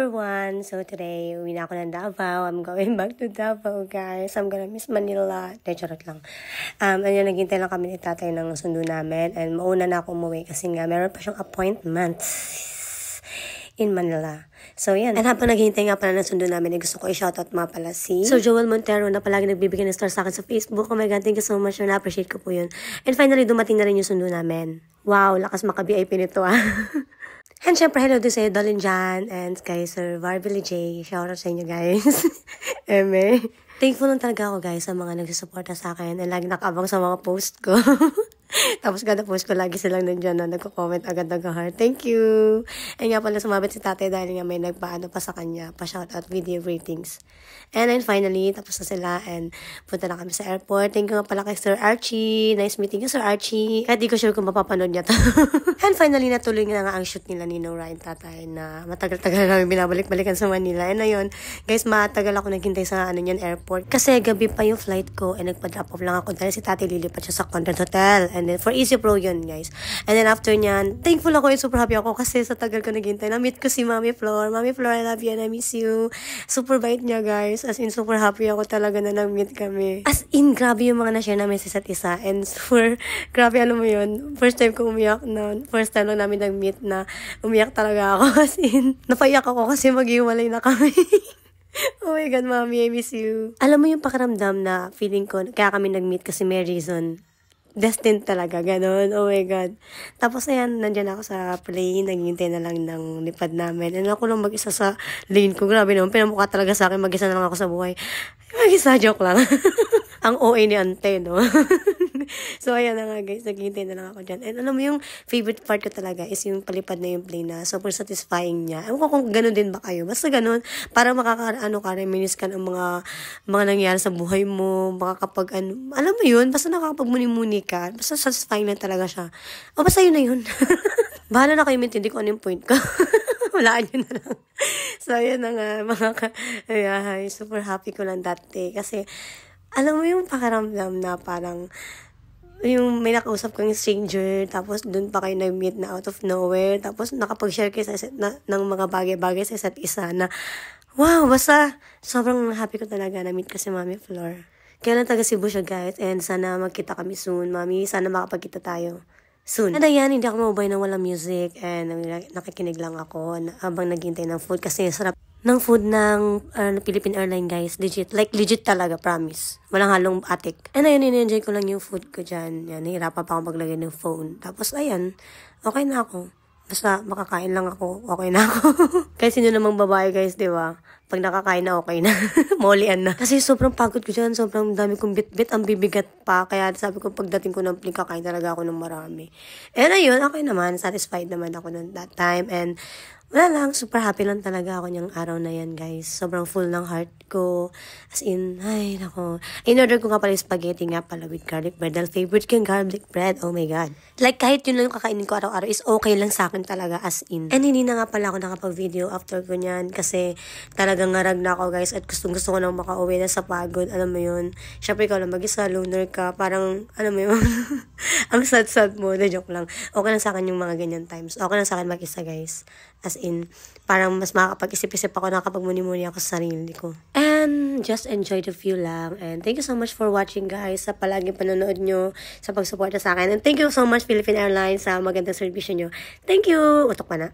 everyone! So today, uwi na ako ng Davao. I'm going back to Davao, guys. I'm gonna miss Manila. Charot lang. Ayun, naghintay lang kami ni tatay ng sundo namin. And mauna na ako umuwi kasi nga, meron pa siyang appointment in Manila. So, yan. And habang naghihintay nga pala ng sundo namin, gusto ko i-shoutout mga pala si Sir Joel Montero na palagi nagbibigay ng star sa akin sa Facebook. Oh my God, thank you so much. Na-appreciate ko po yun. And finally, dumating na rin yung sundo namin. Wow, lakas maka-VIP nito And syempre, hello din sa'yo, Dolin Jan, and kay Sir Barbie J. Shoutout sa inyo, guys. Eme. Thankful lang talaga ako, guys, sa mga nagsusuporta sa akin and lagi nakaabang sa mga post ko. Tapos kada post ko, lagi silang nandiyan na nagko-comment agad nag-heart. Thank you! And nga pala, sumabit si tatay dahil nga may nagpaano pa sa kanya, pa-shoutout video ratings. And then finally, tapos na sila and punta na kami sa airport. Thank you nga pala kay Sir Archie. Nice meeting you, Sir Archie. Kahit di ko sure kung mapapanood niya to. And finally, natuloy nga nga ang shoot nila ni Nora and tatay na matagal-tagal namin binabalik-balikan sa Manila. And ayun, guys, matagal ako naghintay sa airport. Kasi gabi pa yung flight ko and nagpa-drop off lang ako dahil si tatay lilipat siya sa Content Hotel. And then, for Easy Pro yun, guys. And then, after nyan, thankful ako and super happy ako kasi sa tagal ko naghintay. Na-meet ko si Mami Flor. Mami Flor, I love you and I miss you. Super bait niya, guys. As in, super happy ako talaga na nag-meet kami. As in, grabe yung mga na-share namin sa isa't isa. And super, grabe, alam mo yun. First time ko umiyak na. First time lang namin nag-meet na umiyak talaga ako. As in, napaiyak ako kasi mag-iwalay na kami. Oh my God, Mami, I miss you. Alam mo yung pakiramdam na feeling ko, kaya kami nag-meet kasi may reason. Destined talaga, ganun. Oh my God. Tapos ayan, nandyan ako sa plane, naghihintay na lang ng lipad namin. And ako lang mag-isa sa lane ko. Grabe naman, pinamukha talaga sa akin, mag-isa na lang ako sa buhay. Mag-isa, joke lang. Ang OA ni Ante, no? So, ayan na nga, guys. Naghihintay na lang ako dyan. And alam mo, yung favorite part ko talaga is yung palipad na yung plane na super satisfying niya. Ewan ko kung ganun din ba kayo. Basta ganun, para reminisce ka ng mga nangyari sa buhay mo. Makakapag, alam mo yun, basta nakakapagmuni-muni ka. Basta satisfying lang talaga siya. O, basta yun na yun. Bahala na kayo maintindihan kung ano yung point ko. Walaan nyo na lang. So, ayan na nga, super happy ko lang dati. Kasi, alam mo yung pakiramdam na parang, yung may nakausap kang stranger, tapos dun pa kayo nag-meet na out of nowhere, tapos nakapag-share kayo ng mga bagay-bagay sa isa't isa na, wow, basta, sobrang happy ko talaga na-meet ko si Mami Flor. Kaya lang taga Cebu siya, guys, and sana magkita kami soon, Mami, sana makapagkita tayo soon. And ayan, hindi ako mabay ng walang music, and nakikinig lang ako habang naghintay ng food, kasi sarap ng food ng Philippine Airlines, guys. Legit. Like, legit talaga, promise. Walang halong atik. And ayun, in-enjoy ko lang yung food ko dyan. Yan, nahirapan pa ako maglagay ng phone. Tapos, ayan, okay na ako. Basta, makakain lang ako, okay na ako. Kasi sino namang babae, guys, di ba? Pag nakakain na, okay na. Maulian na. Kasi sobrang pagod ko dyan. Sobrang dami kong bit-bit. Ang bibigat pa. Kaya sabi ko, pagdating ko ng plane, kakain talaga ako ng marami. And ayun, okay naman. Satisfied naman ako nun that time. And wala lang, super happy lang talaga ako niyang araw na yan, guys. Sobrang full ng heart ko. As in, ay, nako. In-order ko nga pala yung spaghetti nga pala with garlic bread. Dahil favorite ko yung garlic bread. Oh my God. Like, kahit yun lang yung kakainin ko araw-araw is okay lang sa akin talaga, as in. And hindi na nga pala ako nakapag-video after ko niyan kasi talagang ngarag na ako, guys. At gusto ko nang makauwi na sa pagod. Alam mo yun. Siyempre, ikaw lang mag-isa, loner ka. Parang, alam mo yun. Ang sad-sad mo. De joke lang. Okay lang sa akin yung mga ganyan times. Okay lang sa akin mag-isa, guys. As in, parang mas makakapag-isip-isip ako, nakakapag-muni-muni ako sa sarili ko. And just enjoy the view lang. And thank you so much for watching, guys, sa palaging panonood nyo, sa pagsuporta sa akin. And thank you so much, Philippine Airlines, sa magandang servisyo nyo. Thank you! Utok pa na.